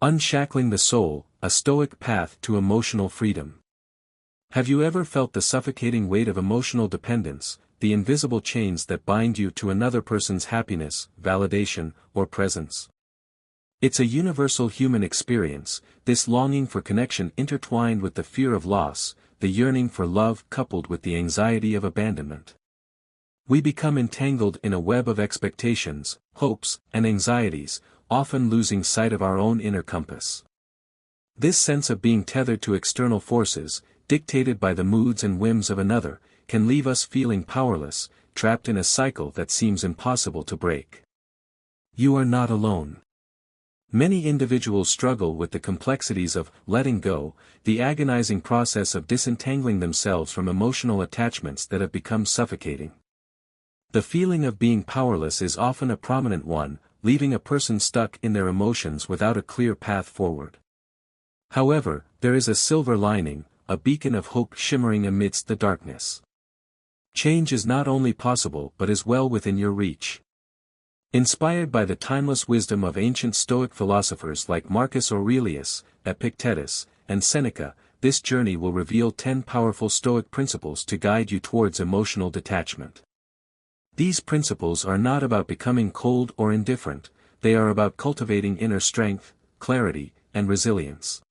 Unshackling the Soul, a Stoic Path to Emotional Freedom. Have you ever felt the suffocating weight of emotional dependence, the invisible chains that bind you to another person's happiness, validation, or presence? It's a universal human experience, this longing for connection intertwined with the fear of loss, the yearning for love coupled with the anxiety of abandonment. We become entangled in a web of expectations, hopes, and anxieties, often losing sight of our own inner compass. This sense of being tethered to external forces, dictated by the moods and whims of another, can leave us feeling powerless, trapped in a cycle that seems impossible to break. You are not alone. Many individuals struggle with the complexities of letting go, the agonizing process of disentangling themselves from emotional attachments that have become suffocating. The feeling of being powerless is often a prominent one, leaving a person stuck in their emotions without a clear path forward. However, there is a silver lining, a beacon of hope shimmering amidst the darkness. Change is not only possible but is well within your reach. Inspired by the timeless wisdom of ancient Stoic philosophers like Marcus Aurelius, Epictetus, and Seneca, this journey will reveal 10 powerful Stoic principles to guide you towards emotional detachment. These principles are not about becoming cold or indifferent, they are about cultivating inner strength, clarity, and resilience.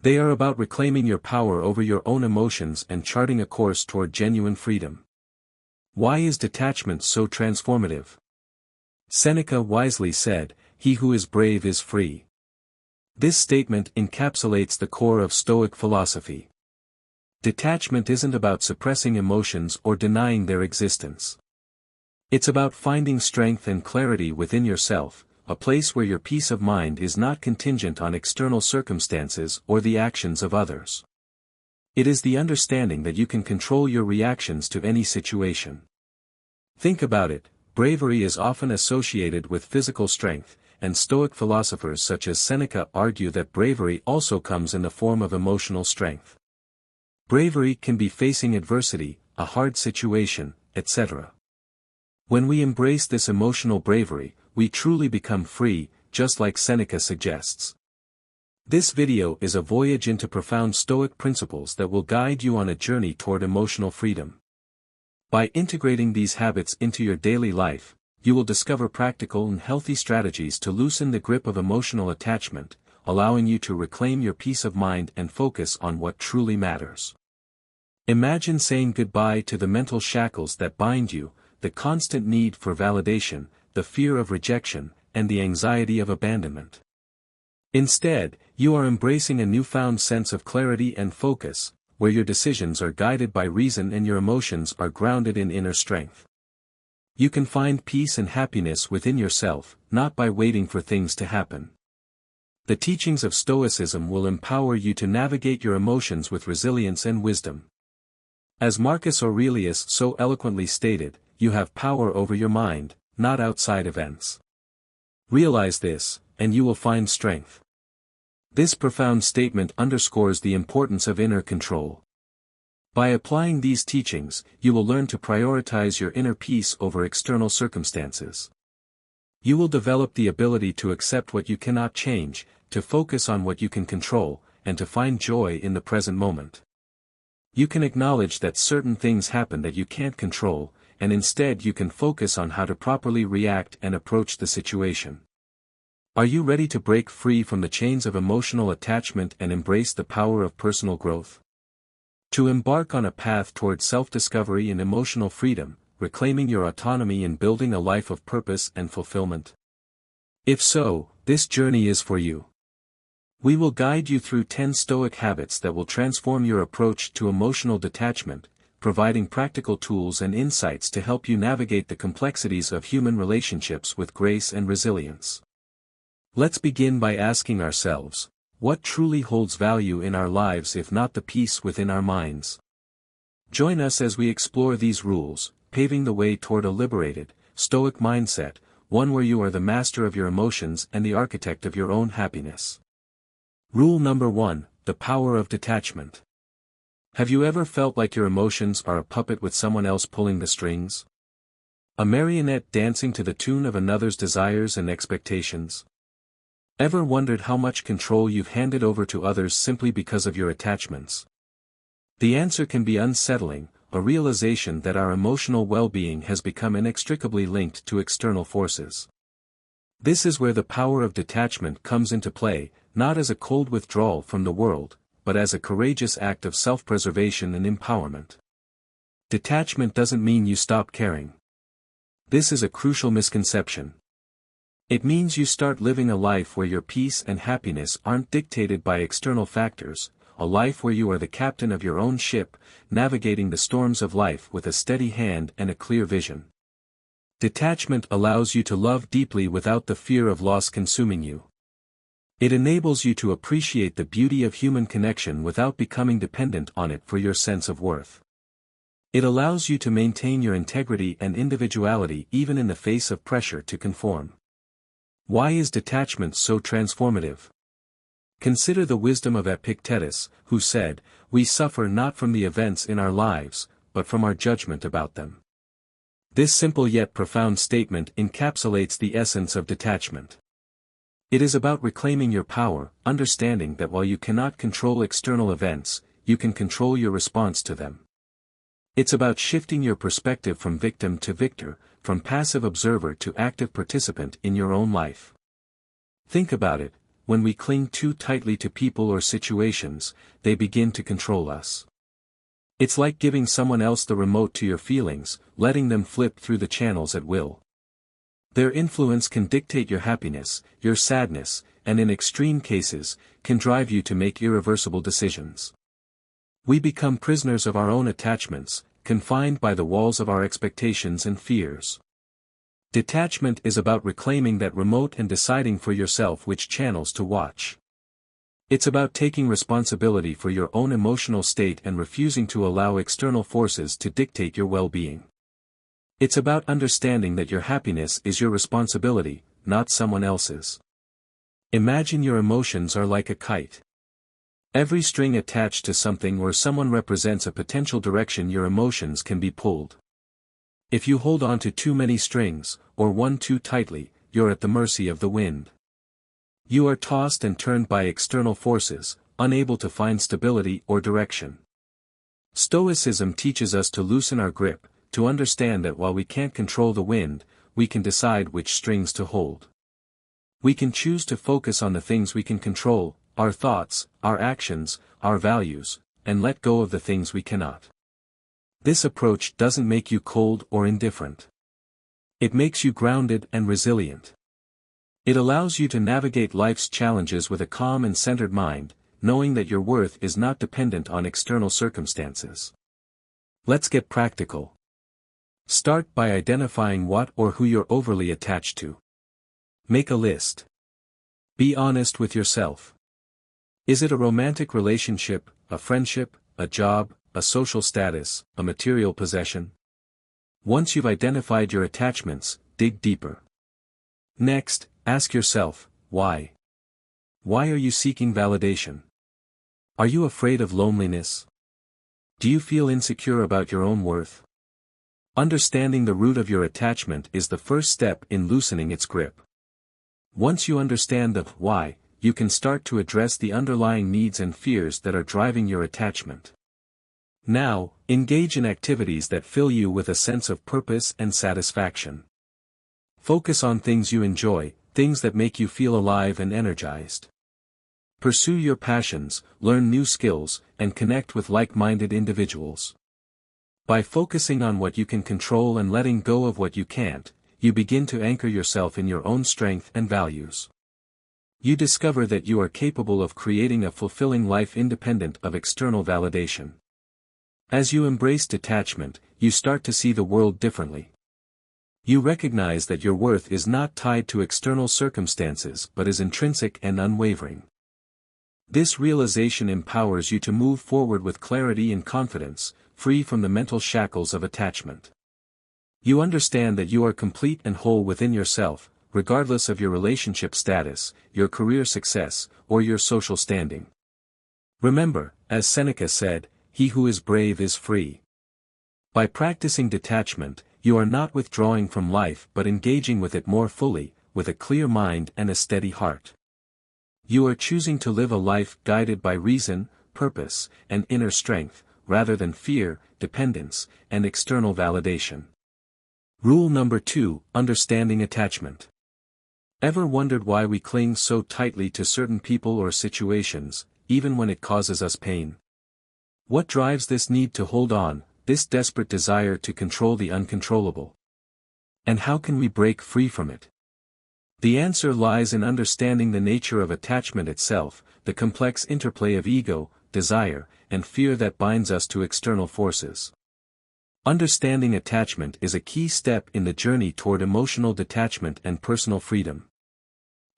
They are about reclaiming your power over your own emotions and charting a course toward genuine freedom. Why is detachment so transformative? Seneca wisely said, "He who is brave is free." This statement encapsulates the core of Stoic philosophy. Detachment isn't about suppressing emotions or denying their existence. It's about finding strength and clarity within yourself, a place where your peace of mind is not contingent on external circumstances or the actions of others. It is the understanding that you can control your reactions to any situation. Think about it, bravery is often associated with physical strength, and Stoic philosophers such as Seneca argue that bravery also comes in the form of emotional strength. Bravery can be facing adversity, a hard situation, etc. When we embrace this emotional bravery, we truly become free, just like Seneca suggests. This video is a voyage into profound Stoic principles that will guide you on a journey toward emotional freedom. By integrating these habits into your daily life, you will discover practical and healthy strategies to loosen the grip of emotional attachment, allowing you to reclaim your peace of mind and focus on what truly matters. Imagine saying goodbye to the mental shackles that bind you, the constant need for validation, the fear of rejection, and the anxiety of abandonment. Instead, you are embracing a newfound sense of clarity and focus, where your decisions are guided by reason and your emotions are grounded in inner strength. You can find peace and happiness within yourself, not by waiting for things to happen. The teachings of Stoicism will empower you to navigate your emotions with resilience and wisdom. As Marcus Aurelius so eloquently stated, you have power over your mind, not outside events. Realize this, and you will find strength. This profound statement underscores the importance of inner control. By applying these teachings, you will learn to prioritize your inner peace over external circumstances. You will develop the ability to accept what you cannot change, to focus on what you can control, and to find joy in the present moment. You can acknowledge that certain things happen that you can't control, and instead you can focus on how to properly react and approach the situation. Are you ready to break free from the chains of emotional attachment and embrace the power of personal growth? To embark on a path toward self-discovery and emotional freedom, reclaiming your autonomy and building a life of purpose and fulfillment? If so, this journey is for you. We will guide you through 10 Stoic habits that will transform your approach to emotional detachment, providing practical tools and insights to help you navigate the complexities of human relationships with grace and resilience. Let's begin by asking ourselves, what truly holds value in our lives if not the peace within our minds? Join us as we explore these rules, paving the way toward a liberated, Stoic mindset, one where you are the master of your emotions and the architect of your own happiness. Rule number 1, the power of detachment. Have you ever felt like your emotions are a puppet with someone else pulling the strings? A marionette dancing to the tune of another's desires and expectations? Ever wondered how much control you've handed over to others simply because of your attachments? The answer can be unsettling, a realization that our emotional well-being has become inextricably linked to external forces. This is where the power of detachment comes into play, not as a cold withdrawal from the world, but as a courageous act of self-preservation and empowerment. Detachment doesn't mean you stop caring. This is a crucial misconception. It means you start living a life where your peace and happiness aren't dictated by external factors, a life where you are the captain of your own ship, navigating the storms of life with a steady hand and a clear vision. Detachment allows you to love deeply without the fear of loss consuming you. It enables you to appreciate the beauty of human connection without becoming dependent on it for your sense of worth. It allows you to maintain your integrity and individuality even in the face of pressure to conform. Why is detachment so transformative? Consider the wisdom of Epictetus, who said, "We suffer not from the events in our lives, but from our judgment about them." This simple yet profound statement encapsulates the essence of detachment. It is about reclaiming your power, understanding that while you cannot control external events, you can control your response to them. It's about shifting your perspective from victim to victor, from passive observer to active participant in your own life. Think about it, when we cling too tightly to people or situations, they begin to control us. It's like giving someone else the remote to your feelings, letting them flip through the channels at will. Their influence can dictate your happiness, your sadness, and in extreme cases, can drive you to make irreversible decisions. We become prisoners of our own attachments, confined by the walls of our expectations and fears. Detachment is about reclaiming that remote and deciding for yourself which channels to watch. It's about taking responsibility for your own emotional state and refusing to allow external forces to dictate your well-being. It's about understanding that your happiness is your responsibility, not someone else's. Imagine your emotions are like a kite. Every string attached to something or someone represents a potential direction your emotions can be pulled. If you hold on to too many strings, or one too tightly, you're at the mercy of the wind. You are tossed and turned by external forces, unable to find stability or direction. Stoicism teaches us to loosen our grip, to understand that while we can't control the wind, we can decide which strings to hold. We can choose to focus on the things we can control, our thoughts, our actions, our values, and let go of the things we cannot. This approach doesn't make you cold or indifferent. It makes you grounded and resilient. It allows you to navigate life's challenges with a calm and centered mind, knowing that your worth is not dependent on external circumstances. Let's get practical. Start by identifying what or who you're overly attached to. Make a list. Be honest with yourself. Is it a romantic relationship, a friendship, a job, a social status, a material possession? Once you've identified your attachments, dig deeper. Next, ask yourself, why? Why are you seeking validation? Are you afraid of loneliness? Do you feel insecure about your own worth? Understanding the root of your attachment is the first step in loosening its grip. Once you understand the why, you can start to address the underlying needs and fears that are driving your attachment. Now, engage in activities that fill you with a sense of purpose and satisfaction. Focus on things you enjoy, things that make you feel alive and energized. Pursue your passions, learn new skills, and connect with like-minded individuals. By focusing on what you can control and letting go of what you can't, you begin to anchor yourself in your own strength and values. You discover that you are capable of creating a fulfilling life independent of external validation. As you embrace detachment, you start to see the world differently. You recognize that your worth is not tied to external circumstances but is intrinsic and unwavering. This realization empowers you to move forward with clarity and confidence, free from the mental shackles of attachment. You understand that you are complete and whole within yourself, regardless of your relationship status, your career success, or your social standing. Remember, as Seneca said, "He who is brave is free." By practicing detachment, you are not withdrawing from life but engaging with it more fully, with a clear mind and a steady heart. You are choosing to live a life guided by reason, purpose, and inner strength, rather than fear, dependence, and external validation. Rule number 2, understanding attachment. Ever wondered why we cling so tightly to certain people or situations, even when it causes us pain? What drives this need to hold on, this desperate desire to control the uncontrollable? And how can we break free from it? The answer lies in understanding the nature of attachment itself, the complex interplay of ego, desire, and fear that binds us to external forces. Understanding attachment is a key step in the journey toward emotional detachment and personal freedom.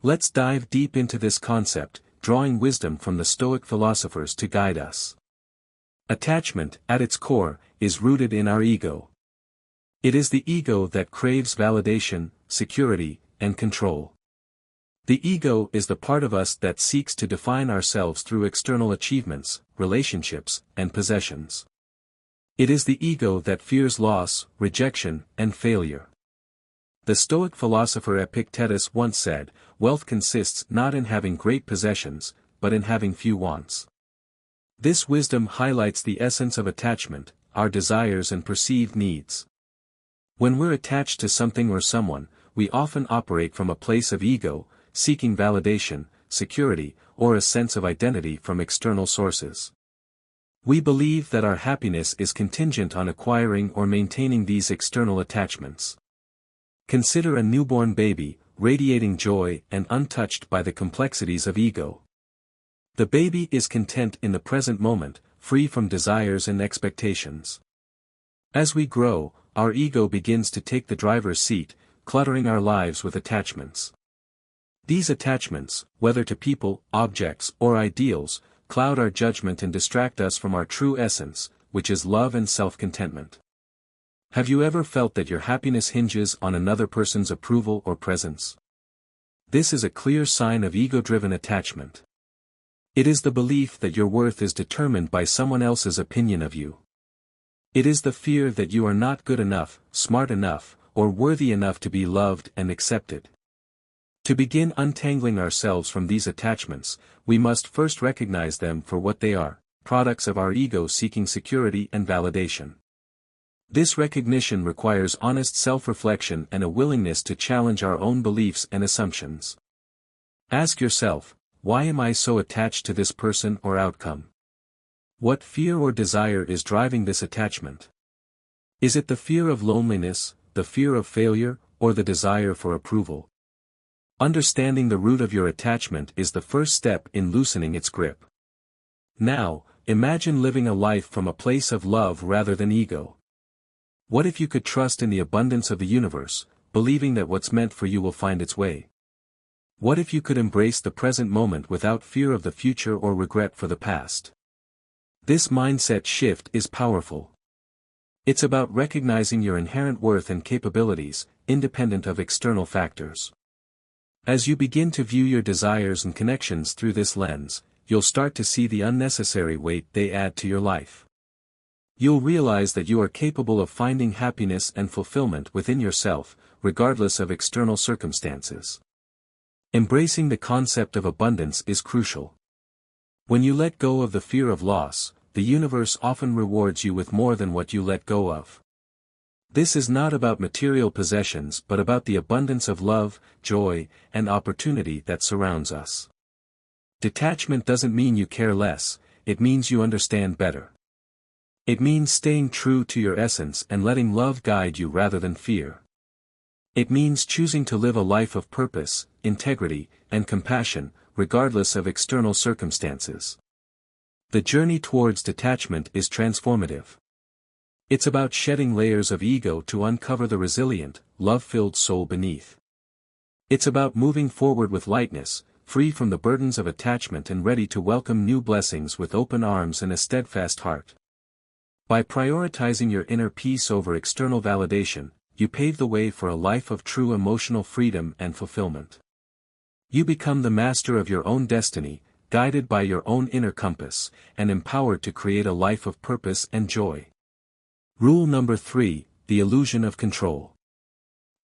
Let's dive deep into this concept, drawing wisdom from the Stoic philosophers to guide us. Attachment, at its core, is rooted in our ego. It is the ego that craves validation, security, and control. The ego is the part of us that seeks to define ourselves through external achievements, relationships, and possessions. It is the ego that fears loss, rejection, and failure. The Stoic philosopher Epictetus once said, "Wealth consists not in having great possessions, but in having few wants." This wisdom highlights the essence of attachment, our desires and perceived needs. When we're attached to something or someone, we often operate from a place of ego, seeking validation, security, or a sense of identity from external sources. We believe that our happiness is contingent on acquiring or maintaining these external attachments. Consider a newborn baby, radiating joy and untouched by the complexities of ego. The baby is content in the present moment, free from desires and expectations. As we grow, our ego begins to take the driver's seat, cluttering our lives with attachments. These attachments, whether to people, objects, or ideals, cloud our judgment and distract us from our true essence, which is love and self-contentment. Have you ever felt that your happiness hinges on another person's approval or presence? This is a clear sign of ego-driven attachment. It is the belief that your worth is determined by someone else's opinion of you. It is the fear that you are not good enough, smart enough, or worthy enough to be loved and accepted. To begin untangling ourselves from these attachments, we must first recognize them for what they are, products of our ego seeking security and validation. This recognition requires honest self-reflection and a willingness to challenge our own beliefs and assumptions. Ask yourself, why am I so attached to this person or outcome? What fear or desire is driving this attachment? Is it the fear of loneliness, the fear of failure, or the desire for approval? Understanding the root of your attachment is the first step in loosening its grip. Now, imagine living a life from a place of love rather than ego. What if you could trust in the abundance of the universe, believing that what's meant for you will find its way? What if you could embrace the present moment without fear of the future or regret for the past? This mindset shift is powerful. It's about recognizing your inherent worth and capabilities, independent of external factors. As you begin to view your desires and connections through this lens, you'll start to see the unnecessary weight they add to your life. You'll realize that you are capable of finding happiness and fulfillment within yourself, regardless of external circumstances. Embracing the concept of abundance is crucial. When you let go of the fear of loss, the universe often rewards you with more than what you let go of. This is not about material possessions but about the abundance of love, joy, and opportunity that surrounds us. Detachment doesn't mean you care less, it means you understand better. It means staying true to your essence and letting love guide you rather than fear. It means choosing to live a life of purpose, integrity, and compassion, regardless of external circumstances. The journey towards detachment is transformative. It's about shedding layers of ego to uncover the resilient, love-filled soul beneath. It's about moving forward with lightness, free from the burdens of attachment and ready to welcome new blessings with open arms and a steadfast heart. By prioritizing your inner peace over external validation, you pave the way for a life of true emotional freedom and fulfillment. You become the master of your own destiny, guided by your own inner compass, and empowered to create a life of purpose and joy. Rule number 3, the illusion of control.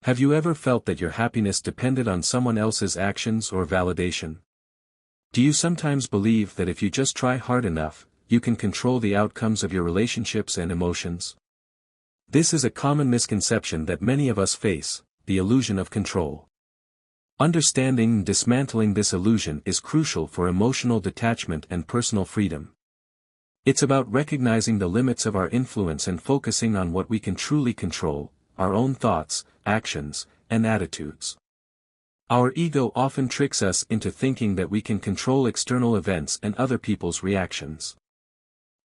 Have you ever felt that your happiness depended on someone else's actions or validation? Do you sometimes believe that if you just try hard enough, you can control the outcomes of your relationships and emotions? This is a common misconception that many of us face, the illusion of control. Understanding and dismantling this illusion is crucial for emotional detachment and personal freedom. It's about recognizing the limits of our influence and focusing on what we can truly control, our own thoughts, actions, and attitudes. Our ego often tricks us into thinking that we can control external events and other people's reactions.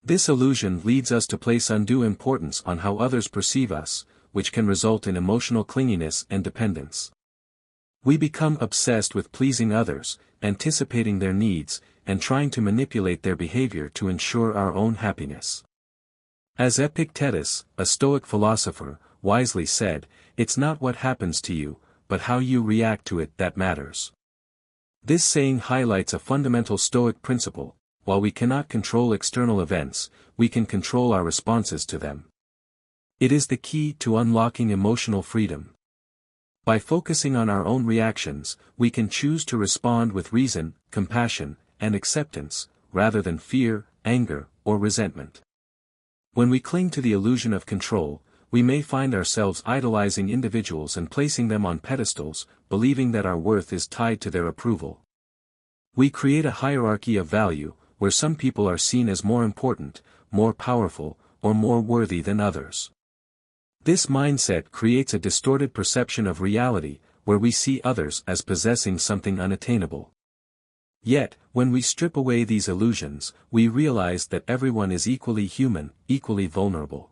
This illusion leads us to place undue importance on how others perceive us, which can result in emotional clinginess and dependence. We become obsessed with pleasing others, anticipating their needs, and trying to manipulate their behavior to ensure our own happiness. As Epictetus, a Stoic philosopher, wisely said, "It's not what happens to you, but how you react to it that matters." This saying highlights a fundamental Stoic principle: while we cannot control external events, we can control our responses to them. It is the key to unlocking emotional freedom. By focusing on our own reactions, we can choose to respond with reason, compassion, and acceptance, rather than fear, anger, or resentment. When we cling to the illusion of control, we may find ourselves idolizing individuals and placing them on pedestals, believing that our worth is tied to their approval. We create a hierarchy of value, where some people are seen as more important, more powerful, or more worthy than others. This mindset creates a distorted perception of reality, where we see others as possessing something unattainable. Yet, when we strip away these illusions, we realize that everyone is equally human, equally vulnerable.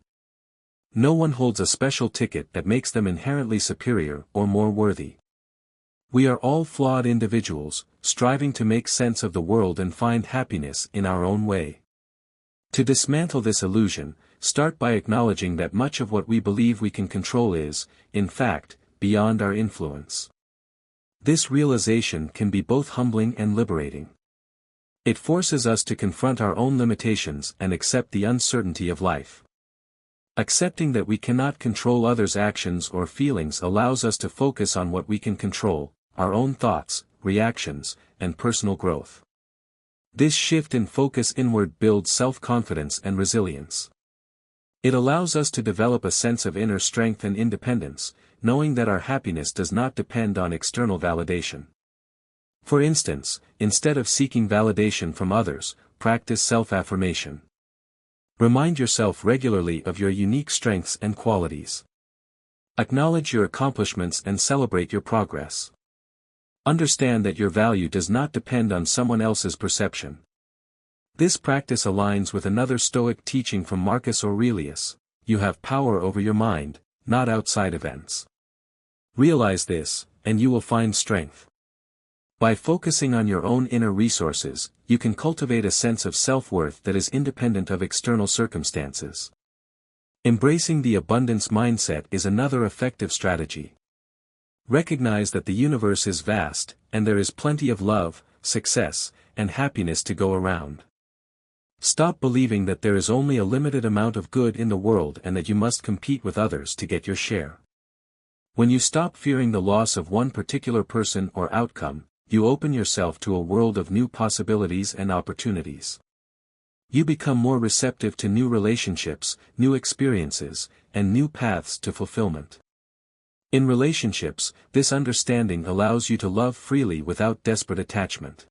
No one holds a special ticket that makes them inherently superior or more worthy. We are all flawed individuals, striving to make sense of the world and find happiness in our own way. To dismantle this illusion, start by acknowledging that much of what we believe we can control is, in fact, beyond our influence. This realization can be both humbling and liberating. It forces us to confront our own limitations and accept the uncertainty of life. Accepting that we cannot control others' actions or feelings allows us to focus on what we can control, our own thoughts, reactions, and personal growth. This shift in focus inward builds self-confidence and resilience. It allows us to develop a sense of inner strength and independence, knowing that our happiness does not depend on external validation. For instance, instead of seeking validation from others, practice self-affirmation. Remind yourself regularly of your unique strengths and qualities. Acknowledge your accomplishments and celebrate your progress. Understand that your value does not depend on someone else's perception. This practice aligns with another Stoic teaching from Marcus Aurelius: you have power over your mind, not outside events. Realize this, and you will find strength. By focusing on your own inner resources, you can cultivate a sense of self-worth that is independent of external circumstances. Embracing the abundance mindset is another effective strategy. Recognize that the universe is vast, and there is plenty of love, success, and happiness to go around. Stop believing that there is only a limited amount of good in the world and that you must compete with others to get your share. When you stop fearing the loss of one particular person or outcome, you open yourself to a world of new possibilities and opportunities. You become more receptive to new relationships, new experiences, and new paths to fulfillment. In relationships, this understanding allows you to love freely without desperate attachment.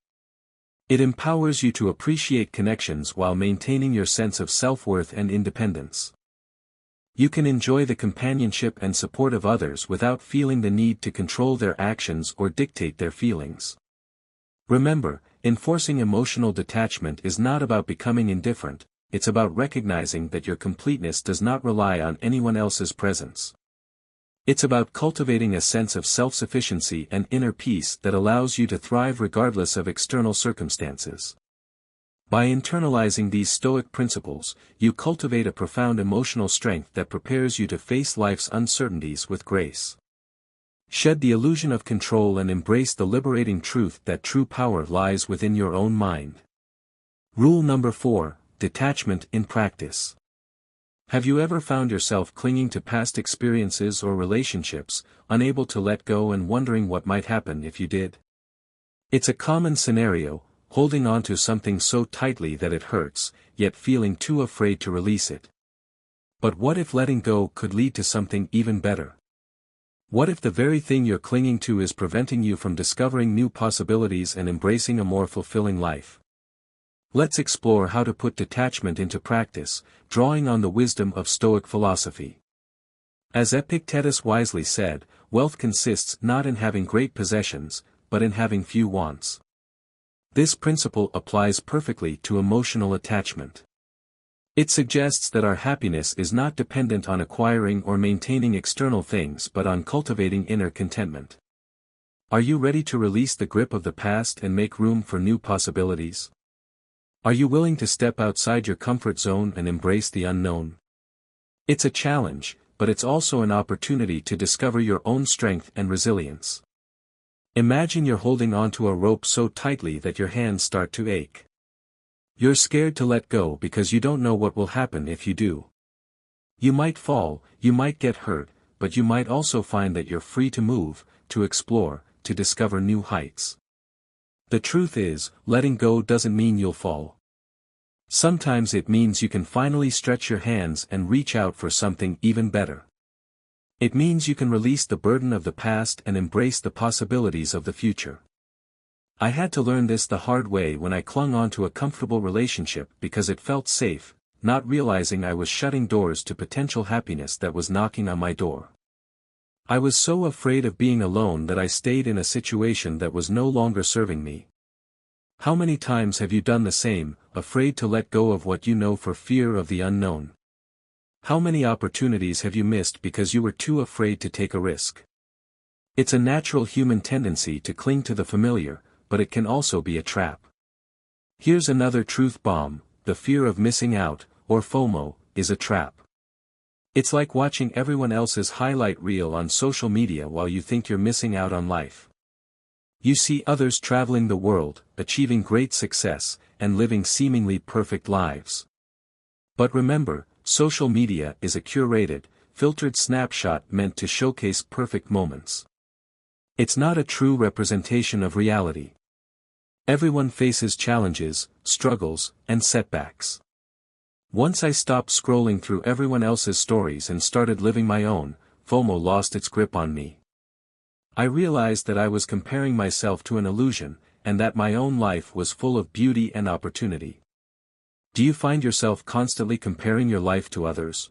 It empowers you to appreciate connections while maintaining your sense of self-worth and independence. You can enjoy the companionship and support of others without feeling the need to control their actions or dictate their feelings. Remember, enforcing emotional detachment is not about becoming indifferent, it's about recognizing that your completeness does not rely on anyone else's presence. It's about cultivating a sense of self-sufficiency and inner peace that allows you to thrive regardless of external circumstances. By internalizing these Stoic principles, you cultivate a profound emotional strength that prepares you to face life's uncertainties with grace. Shed the illusion of control and embrace the liberating truth that true power lies within your own mind. Rule number 4: Detachment in practice. Have you ever found yourself clinging to past experiences or relationships, unable to let go and wondering what might happen if you did? It's a common scenario, holding on to something so tightly that it hurts, yet feeling too afraid to release it. But what if letting go could lead to something even better? What if the very thing you're clinging to is preventing you from discovering new possibilities and embracing a more fulfilling life? Let's explore how to put detachment into practice, drawing on the wisdom of Stoic philosophy. As Epictetus wisely said, wealth consists not in having great possessions, but in having few wants. This principle applies perfectly to emotional attachment. It suggests that our happiness is not dependent on acquiring or maintaining external things but on cultivating inner contentment. Are you ready to release the grip of the past and make room for new possibilities? Are you willing to step outside your comfort zone and embrace the unknown? It's a challenge, but it's also an opportunity to discover your own strength and resilience. Imagine you're holding onto a rope so tightly that your hands start to ache. You're scared to let go because you don't know what will happen if you do. You might fall, you might get hurt, but you might also find that you're free to move, to explore, to discover new heights. The truth is, letting go doesn't mean you'll fall. Sometimes it means you can finally stretch your hands and reach out for something even better. It means you can release the burden of the past and embrace the possibilities of the future. I had to learn this the hard way when I clung on to a comfortable relationship because it felt safe, not realizing I was shutting doors to potential happiness that was knocking on my door. I was so afraid of being alone that I stayed in a situation that was no longer serving me. How many times have you done the same, afraid to let go of what you know for fear of the unknown? How many opportunities have you missed because you were too afraid to take a risk? It's a natural human tendency to cling to the familiar, but it can also be a trap. Here's another truth bomb: the fear of missing out, or FOMO, is a trap. It's like watching everyone else's highlight reel on social media while you think you're missing out on life. You see others traveling the world, achieving great success, and living seemingly perfect lives. But remember, social media is a curated, filtered snapshot meant to showcase perfect moments. It's not a true representation of reality. Everyone faces challenges, struggles, and setbacks. Once I stopped scrolling through everyone else's stories and started living my own, FOMO lost its grip on me. I realized that I was comparing myself to an illusion, and that my own life was full of beauty and opportunity. Do you find yourself constantly comparing your life to others?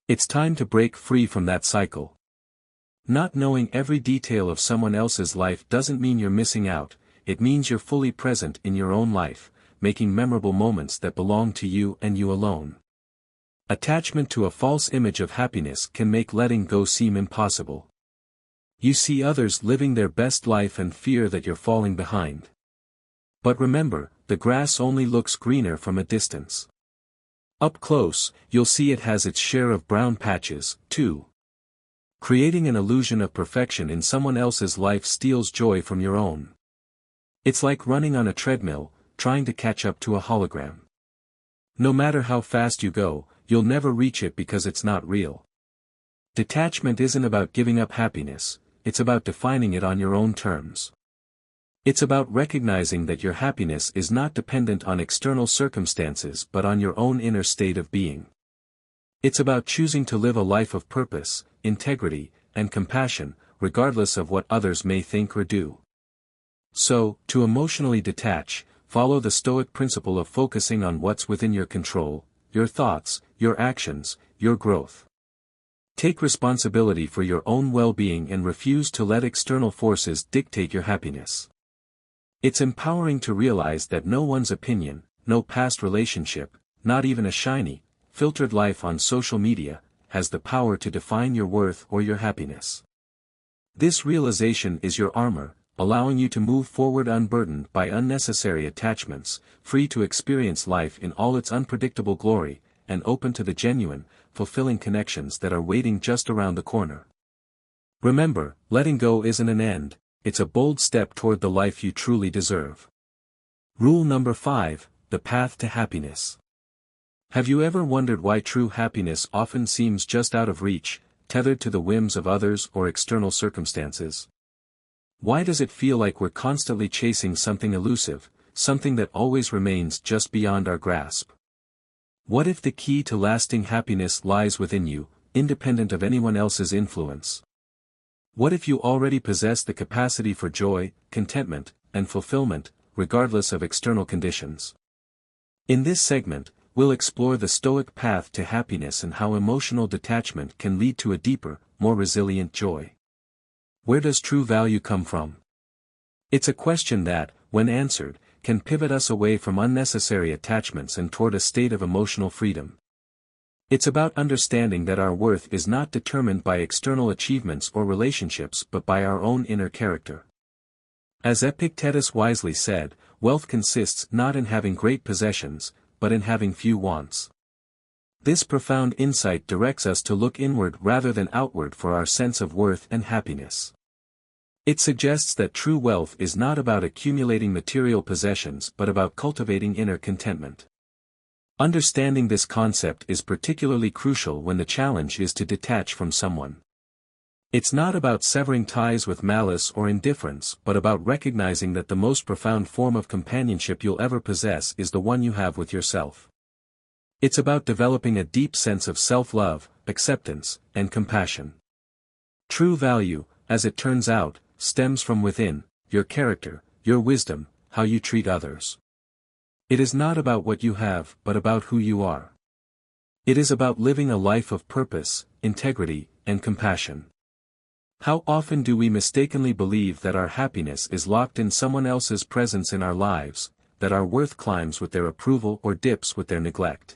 It's time to break free from that cycle. Not knowing every detail of someone else's life doesn't mean you're missing out, it means you're fully present in your own life, making memorable moments that belong to you and you alone. Attachment to a false image of happiness can make letting go seem impossible. You see others living their best life and fear that you're falling behind. But remember, the grass only looks greener from a distance. Up close, you'll see it has its share of brown patches, too. Creating an illusion of perfection in someone else's life steals joy from your own. It's like running on a treadmill, trying to catch up to a hologram. No matter how fast you go, you'll never reach it because it's not real. Detachment isn't about giving up happiness, it's about defining it on your own terms. It's about recognizing that your happiness is not dependent on external circumstances but on your own inner state of being. It's about choosing to live a life of purpose, integrity, and compassion, regardless of what others may think or do. So, to emotionally detach, follow the Stoic principle of focusing on what's within your control, your thoughts, your actions, your growth. Take responsibility for your own well-being and refuse to let external forces dictate your happiness. It's empowering to realize that no one's opinion, no past relationship, not even a shiny, filtered life on social media, has the power to define your worth or your happiness. This realization is your armor, allowing you to move forward unburdened by unnecessary attachments, free to experience life in all its unpredictable glory, and open to the genuine, fulfilling connections that are waiting just around the corner. Remember, letting go isn't an end, it's a bold step toward the life you truly deserve. Rule number 5, the path to happiness. Have you ever wondered why true happiness often seems just out of reach, tethered to the whims of others or external circumstances? Why does it feel like we're constantly chasing something elusive, something that always remains just beyond our grasp. What if the key to lasting happiness lies within you, independent of anyone else's influence? What if you already possess the capacity for joy, contentment, and fulfillment, regardless of external conditions? In this segment, we'll explore the Stoic path to happiness and how emotional detachment can lead to a deeper, more resilient joy. Where does true value come from? It's a question that, when answered, can pivot us away from unnecessary attachments and toward a state of emotional freedom. It's about understanding that our worth is not determined by external achievements or relationships but by our own inner character. As Epictetus wisely said, wealth consists not in having great possessions, but in having few wants. This profound insight directs us to look inward rather than outward for our sense of worth and happiness. It suggests that true wealth is not about accumulating material possessions but about cultivating inner contentment. Understanding this concept is particularly crucial when the challenge is to detach from someone. It's not about severing ties with malice or indifference but about recognizing that the most profound form of companionship you'll ever possess is the one you have with yourself. It's about developing a deep sense of self-love, acceptance, and compassion. True value, as it turns out, stems from within, your character, your wisdom, how you treat others. It is not about what you have but about who you are. It is about living a life of purpose, integrity, and compassion. How often do we mistakenly believe that our happiness is locked in someone else's presence in our lives, that our worth climbs with their approval or dips with their neglect?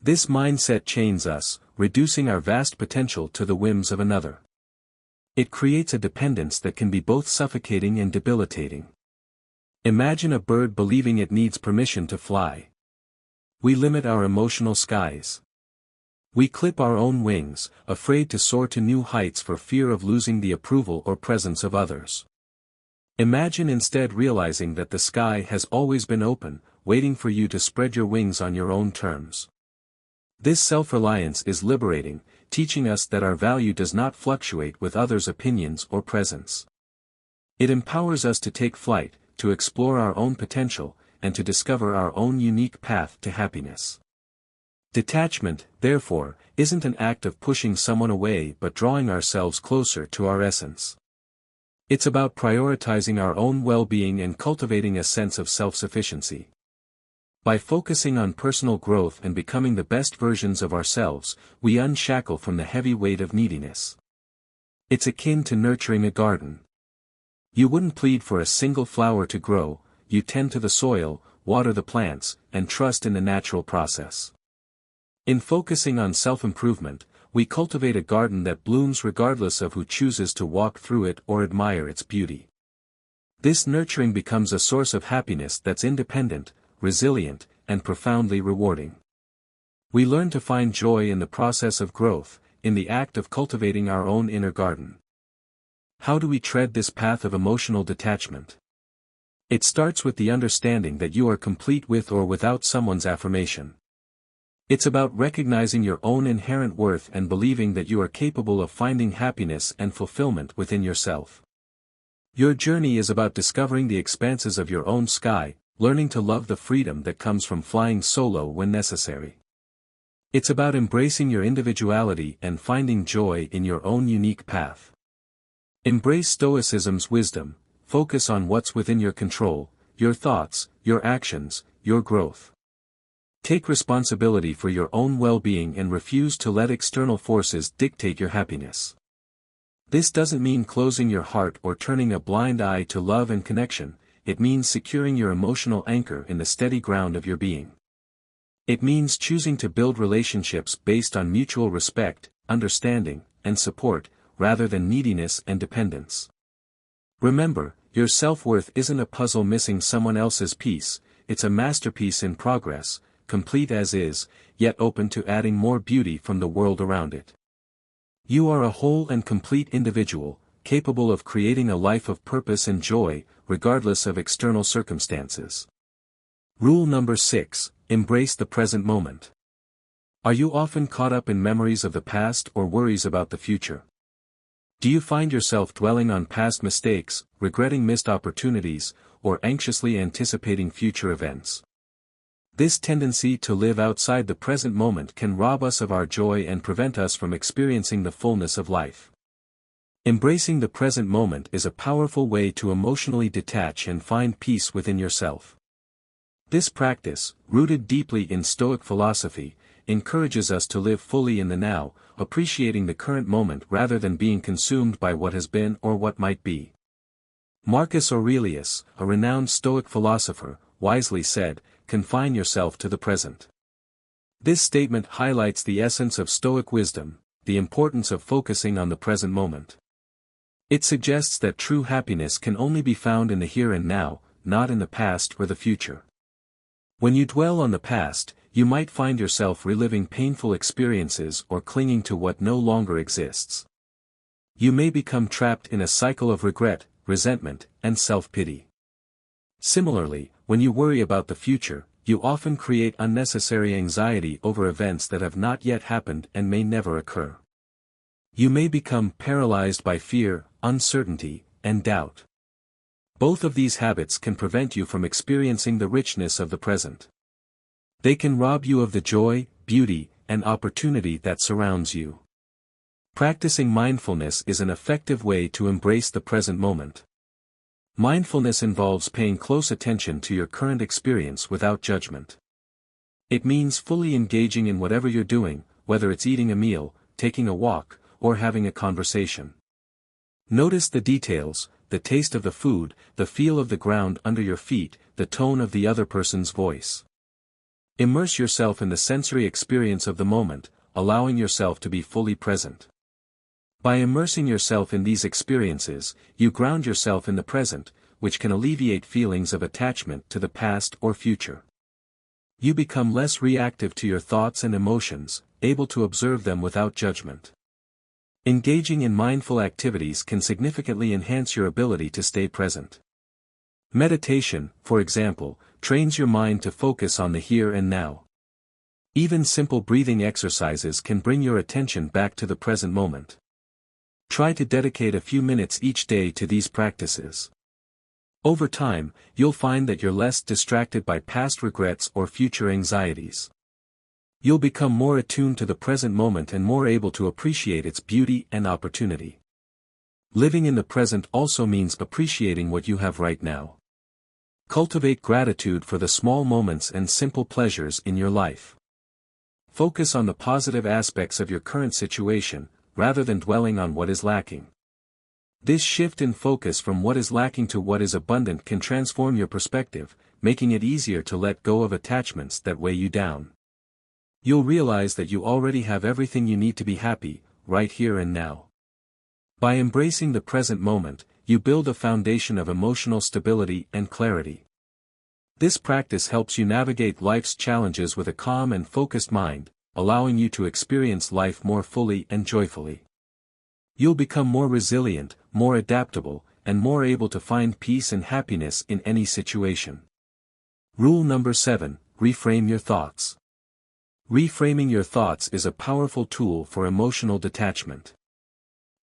This mindset chains us, reducing our vast potential to the whims of another. It creates a dependence that can be both suffocating and debilitating. Imagine a bird believing it needs permission to fly. We limit our emotional skies. We clip our own wings, afraid to soar to new heights for fear of losing the approval or presence of others. Imagine instead realizing that the sky has always been open, waiting for you to spread your wings on your own terms. This self-reliance is liberating, teaching us that our value does not fluctuate with others' opinions or presence. It empowers us to take flight, to explore our own potential, and to discover our own unique path to happiness. Detachment, therefore, isn't an act of pushing someone away but drawing ourselves closer to our essence. It's about prioritizing our own well-being and cultivating a sense of self-sufficiency. By focusing on personal growth and becoming the best versions of ourselves, we unshackle from the heavy weight of neediness. It's akin to nurturing a garden. You wouldn't plead for a single flower to grow, you tend to the soil, water the plants, and trust in the natural process. In focusing on self-improvement, we cultivate a garden that blooms regardless of who chooses to walk through it or admire its beauty. This nurturing becomes a source of happiness that's independent, resilient, and profoundly rewarding. We learn to find joy in the process of growth, in the act of cultivating our own inner garden. How do we tread this path of emotional detachment? It starts with the understanding that you are complete with or without someone's affirmation. It's about recognizing your own inherent worth and believing that you are capable of finding happiness and fulfillment within yourself. Your journey is about discovering the expanses of your own sky, learning to love the freedom that comes from flying solo when necessary. It's about embracing your individuality and finding joy in your own unique path. Embrace Stoicism's wisdom, focus on what's within your control, your thoughts, your actions, your growth. Take responsibility for your own well-being and refuse to let external forces dictate your happiness. This doesn't mean closing your heart or turning a blind eye to love and connection. It means securing your emotional anchor in the steady ground of your being. It means choosing to build relationships based on mutual respect, understanding, and support, rather than neediness and dependence. Remember, your self-worth isn't a puzzle missing someone else's piece, it's a masterpiece in progress, complete as is, yet open to adding more beauty from the world around it. You are a whole and complete individual, capable of creating a life of purpose and joy, regardless of external circumstances. Rule number 6, embrace the present moment. Are you often caught up in memories of the past or worries about the future? Do you find yourself dwelling on past mistakes, regretting missed opportunities, or anxiously anticipating future events. This tendency to live outside the present moment can rob us of our joy and prevent us from experiencing the fullness of life. Embracing the present moment is a powerful way to emotionally detach and find peace within yourself. This practice, rooted deeply in Stoic philosophy, encourages us to live fully in the now, appreciating the current moment rather than being consumed by what has been or what might be. Marcus Aurelius, a renowned Stoic philosopher, wisely said, "Confine yourself to the present." This statement highlights the essence of Stoic wisdom, the importance of focusing on the present moment. It suggests that true happiness can only be found in the here and now, not in the past or the future. When you dwell on the past, you might find yourself reliving painful experiences or clinging to what no longer exists. You may become trapped in a cycle of regret, resentment, and self-pity. Similarly, when you worry about the future, you often create unnecessary anxiety over events that have not yet happened and may never occur. You may become paralyzed by fear, uncertainty, and doubt. Both of these habits can prevent you from experiencing the richness of the present. They can rob you of the joy, beauty, and opportunity that surrounds you. Practicing mindfulness is an effective way to embrace the present moment. Mindfulness involves paying close attention to your current experience without judgment. It means fully engaging in whatever you're doing, whether it's eating a meal, taking a walk, or having a conversation. Notice the details, the taste of the food, the feel of the ground under your feet, the tone of the other person's voice. Immerse yourself in the sensory experience of the moment, allowing yourself to be fully present. By immersing yourself in these experiences, you ground yourself in the present, which can alleviate feelings of attachment to the past or future. You become less reactive to your thoughts and emotions, able to observe them without judgment. Engaging in mindful activities can significantly enhance your ability to stay present. Meditation, for example, trains your mind to focus on the here and now. Even simple breathing exercises can bring your attention back to the present moment. Try to dedicate a few minutes each day to these practices. Over time, you'll find that you're less distracted by past regrets or future anxieties. You'll become more attuned to the present moment and more able to appreciate its beauty and opportunity. Living in the present also means appreciating what you have right now. Cultivate gratitude for the small moments and simple pleasures in your life. Focus on the positive aspects of your current situation, rather than dwelling on what is lacking. This shift in focus from what is lacking to what is abundant can transform your perspective, making it easier to let go of attachments that weigh you down. You'll realize that you already have everything you need to be happy, right here and now. By embracing the present moment, you build a foundation of emotional stability and clarity. This practice helps you navigate life's challenges with a calm and focused mind, allowing you to experience life more fully and joyfully. You'll become more resilient, more adaptable, and more able to find peace and happiness in any situation. Rule number 7, reframe your thoughts. Reframing your thoughts is a powerful tool for emotional detachment.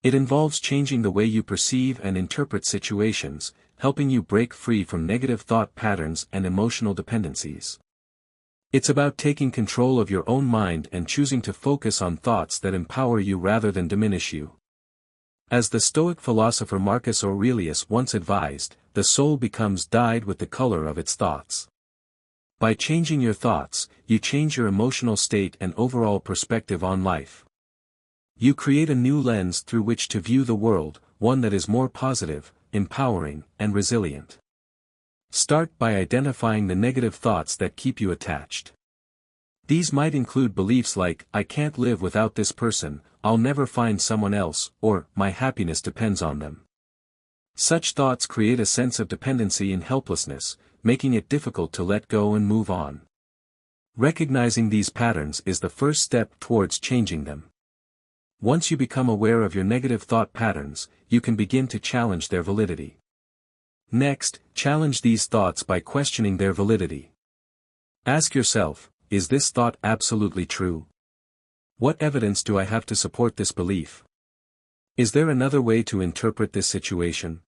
It involves changing the way you perceive and interpret situations, helping you break free from negative thought patterns and emotional dependencies. It's about taking control of your own mind and choosing to focus on thoughts that empower you rather than diminish you. As the Stoic philosopher Marcus Aurelius once advised, the soul becomes dyed with the color of its thoughts. By changing your thoughts, you change your emotional state and overall perspective on life. You create a new lens through which to view the world, one that is more positive, empowering, and resilient. Start by identifying the negative thoughts that keep you attached. These might include beliefs like, "I can't live without this person, I'll never find someone else," or, "My happiness depends on them." Such thoughts create a sense of dependency and helplessness, making it difficult to let go and move on. Recognizing these patterns is the first step towards changing them. Once you become aware of your negative thought patterns, you can begin to challenge their validity. Next, challenge these thoughts by questioning their validity. Ask yourself, is this thought absolutely true? What evidence do I have to support this belief? Is there another way to interpret this situation?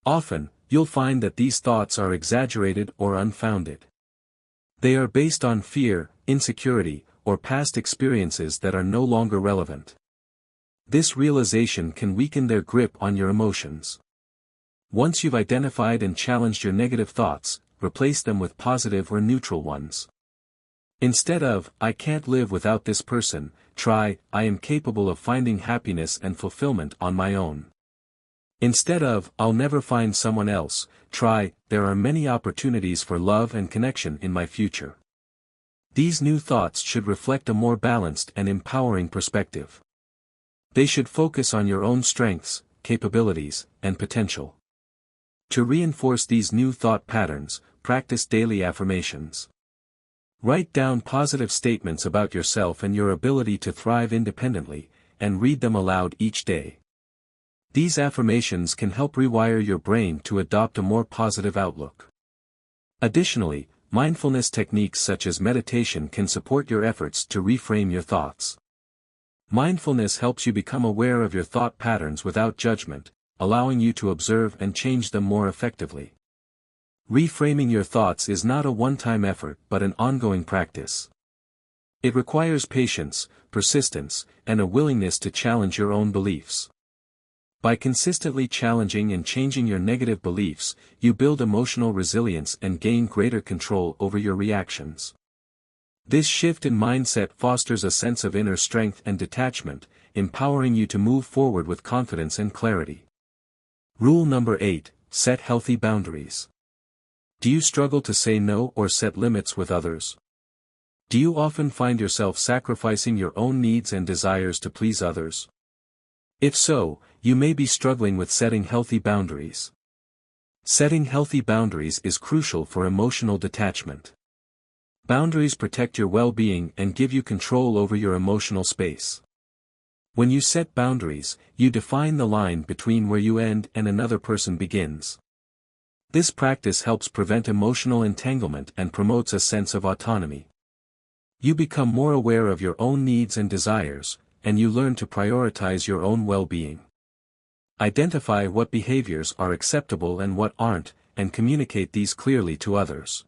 Often, you'll find that these thoughts are exaggerated or unfounded. They are based on fear, insecurity, or past experiences that are no longer relevant. This realization can weaken their grip on your emotions. Once you've identified and challenged your negative thoughts, replace them with positive or neutral ones. Instead of, "I can't live without this person," try, "I am capable of finding happiness and fulfillment on my own." Instead of, "I'll never find someone else," try, "There are many opportunities for love and connection in my future." These new thoughts should reflect a more balanced and empowering perspective. They should focus on your own strengths, capabilities, and potential. To reinforce these new thought patterns, practice daily affirmations. Write down positive statements about yourself and your ability to thrive independently, and read them aloud each day. These affirmations can help rewire your brain to adopt a more positive outlook. Additionally, mindfulness techniques such as meditation can support your efforts to reframe your thoughts. Mindfulness helps you become aware of your thought patterns without judgment, allowing you to observe and change them more effectively. Reframing your thoughts is not a one-time effort but an ongoing practice. It requires patience, persistence, and a willingness to challenge your own beliefs. By consistently challenging and changing your negative beliefs, you build emotional resilience and gain greater control over your reactions. This shift in mindset fosters a sense of inner strength and detachment, empowering you to move forward with confidence and clarity. Rule number 8, set healthy boundaries. Do you struggle to say no or set limits with others? Do you often find yourself sacrificing your own needs and desires to please others? If so, you may be struggling with setting healthy boundaries. Setting healthy boundaries is crucial for emotional detachment. Boundaries protect your well-being and give you control over your emotional space. When you set boundaries, you define the line between where you end and another person begins. This practice helps prevent emotional entanglement and promotes a sense of autonomy. You become more aware of your own needs and desires, and you learn to prioritize your own well-being. Identify what behaviors are acceptable and what aren't, and communicate these clearly to others.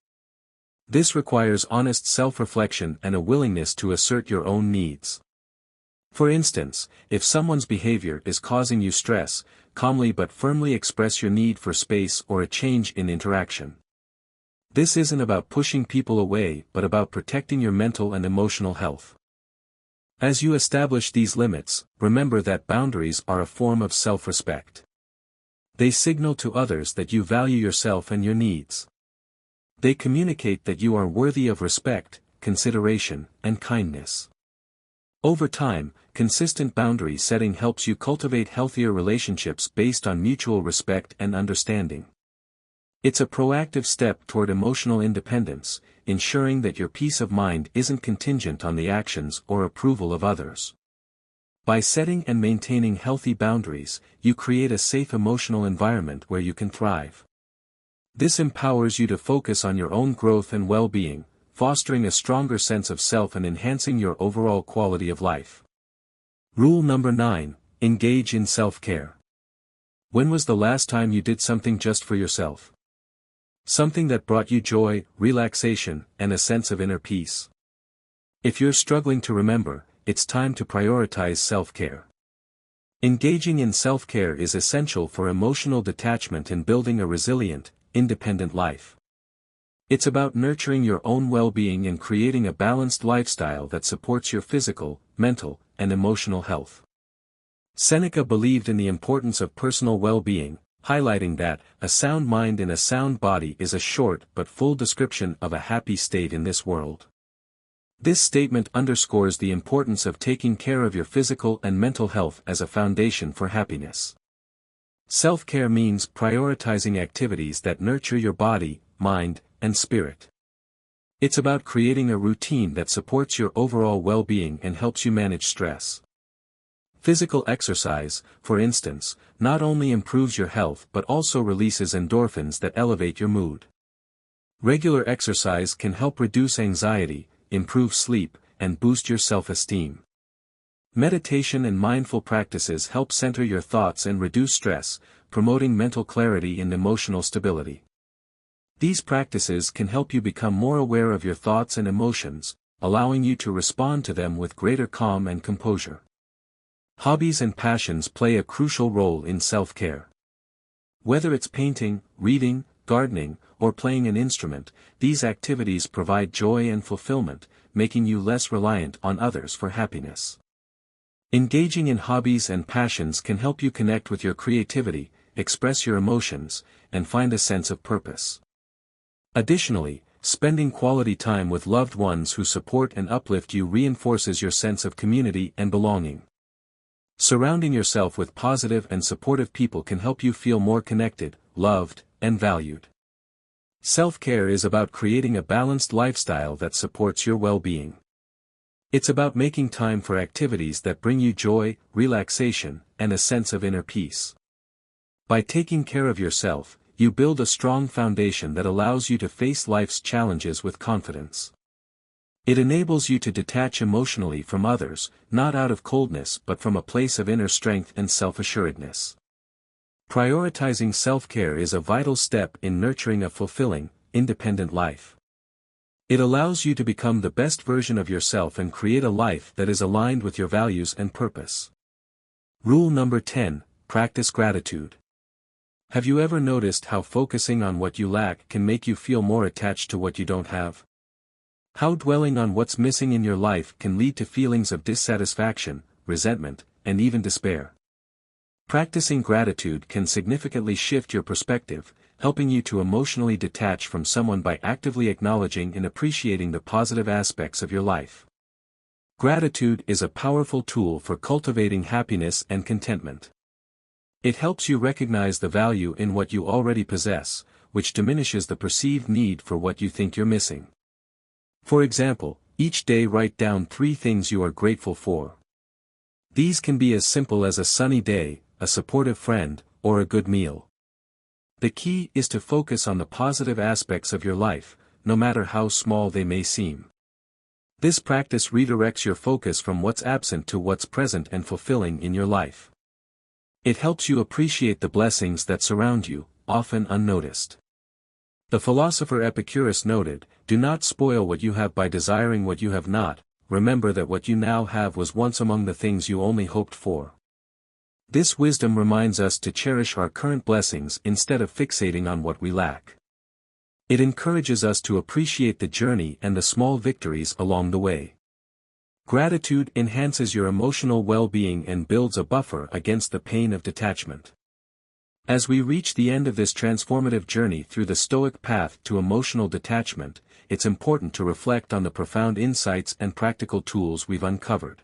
This requires honest self-reflection and a willingness to assert your own needs. For instance, if someone's behavior is causing you stress, calmly but firmly express your need for space or a change in interaction. This isn't about pushing people away but about protecting your mental and emotional health. As you establish these limits, remember that boundaries are a form of self-respect. They signal to others that you value yourself and your needs. They communicate that you are worthy of respect, consideration, and kindness. Over time, consistent boundary setting helps you cultivate healthier relationships based on mutual respect and understanding. It's a proactive step toward emotional independence, ensuring that your peace of mind isn't contingent on the actions or approval of others. By setting and maintaining healthy boundaries, you create a safe emotional environment where you can thrive. This empowers you to focus on your own growth and well-being, fostering a stronger sense of self and enhancing your overall quality of life. Rule number 9, engage in self-care. When was the last time you did something just for yourself? Something that brought you joy, relaxation, and a sense of inner peace. If you're struggling to remember, it's time to prioritize self-care. Engaging in self-care is essential for emotional detachment and building a resilient, independent life. It's about nurturing your own well-being and creating a balanced lifestyle that supports your physical, mental, and emotional health. Seneca believed in the importance of personal well-being, highlighting that, "A sound mind in a sound body is a short but full description of a happy state in this world." This statement underscores the importance of taking care of your physical and mental health as a foundation for happiness. Self-care means prioritizing activities that nurture your body, mind, and spirit. It's about creating a routine that supports your overall well-being and helps you manage stress. Physical exercise, for instance, not only improves your health but also releases endorphins that elevate your mood. Regular exercise can help reduce anxiety, improve sleep, and boost your self-esteem. Meditation and mindful practices help center your thoughts and reduce stress, promoting mental clarity and emotional stability. These practices can help you become more aware of your thoughts and emotions, allowing you to respond to them with greater calm and composure. Hobbies and passions play a crucial role in self-care. Whether it's painting, reading, gardening, or playing an instrument, these activities provide joy and fulfillment, making you less reliant on others for happiness. Engaging in hobbies and passions can help you connect with your creativity, express your emotions, and find a sense of purpose. Additionally, spending quality time with loved ones who support and uplift you reinforces your sense of community and belonging. Surrounding yourself with positive and supportive people can help you feel more connected, loved, and valued. Self-care is about creating a balanced lifestyle that supports your well-being. It's about making time for activities that bring you joy, relaxation, and a sense of inner peace. By taking care of yourself, you build a strong foundation that allows you to face life's challenges with confidence. It enables you to detach emotionally from others, not out of coldness but from a place of inner strength and self-assuredness. Prioritizing self-care is a vital step in nurturing a fulfilling, independent life. It allows you to become the best version of yourself and create a life that is aligned with your values and purpose. Rule number 10: practice gratitude. Have you ever noticed how focusing on what you lack can make you feel more attached to what you don't have? How dwelling on what's missing in your life can lead to feelings of dissatisfaction, resentment, and even despair. Practicing gratitude can significantly shift your perspective, helping you to emotionally detach from someone by actively acknowledging and appreciating the positive aspects of your life. Gratitude is a powerful tool for cultivating happiness and contentment. It helps you recognize the value in what you already possess, which diminishes the perceived need for what you think you're missing. For example, each day write down 3 things you are grateful for. These can be as simple as a sunny day, a supportive friend, or a good meal. The key is to focus on the positive aspects of your life, no matter how small they may seem. This practice redirects your focus from what's absent to what's present and fulfilling in your life. It helps you appreciate the blessings that surround you, often unnoticed. The philosopher Epicurus noted, "Do not spoil what you have by desiring what you have not, remember that what you now have was once among the things you only hoped for." This wisdom reminds us to cherish our current blessings instead of fixating on what we lack. It encourages us to appreciate the journey and the small victories along the way. Gratitude enhances your emotional well-being and builds a buffer against the pain of detachment. As we reach the end of this transformative journey through the Stoic path to emotional detachment, it's important to reflect on the profound insights and practical tools we've uncovered.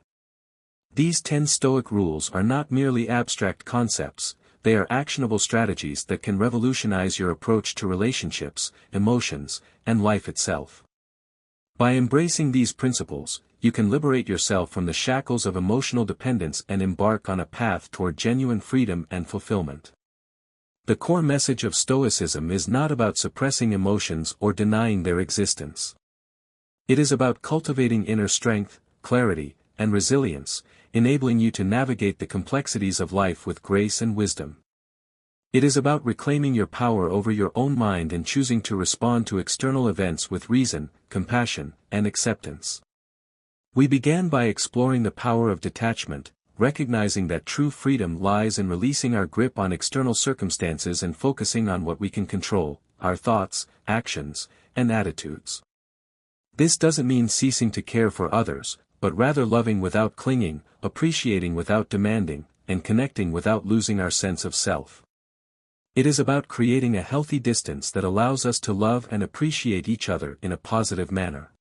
These 10 Stoic rules are not merely abstract concepts, they are actionable strategies that can revolutionize your approach to relationships, emotions, and life itself. By embracing these principles, you can liberate yourself from the shackles of emotional dependence and embark on a path toward genuine freedom and fulfillment. The core message of Stoicism is not about suppressing emotions or denying their existence. It is about cultivating inner strength, clarity, and resilience, enabling you to navigate the complexities of life with grace and wisdom. It is about reclaiming your power over your own mind and choosing to respond to external events with reason, compassion, and acceptance. We began by exploring the power of detachment, recognizing that true freedom lies in releasing our grip on external circumstances and focusing on what we can control, our thoughts, actions, and attitudes. This doesn't mean ceasing to care for others, but rather loving without clinging, appreciating without demanding, and connecting without losing our sense of self. It is about creating a healthy distance that allows us to love and appreciate each other in a positive manner.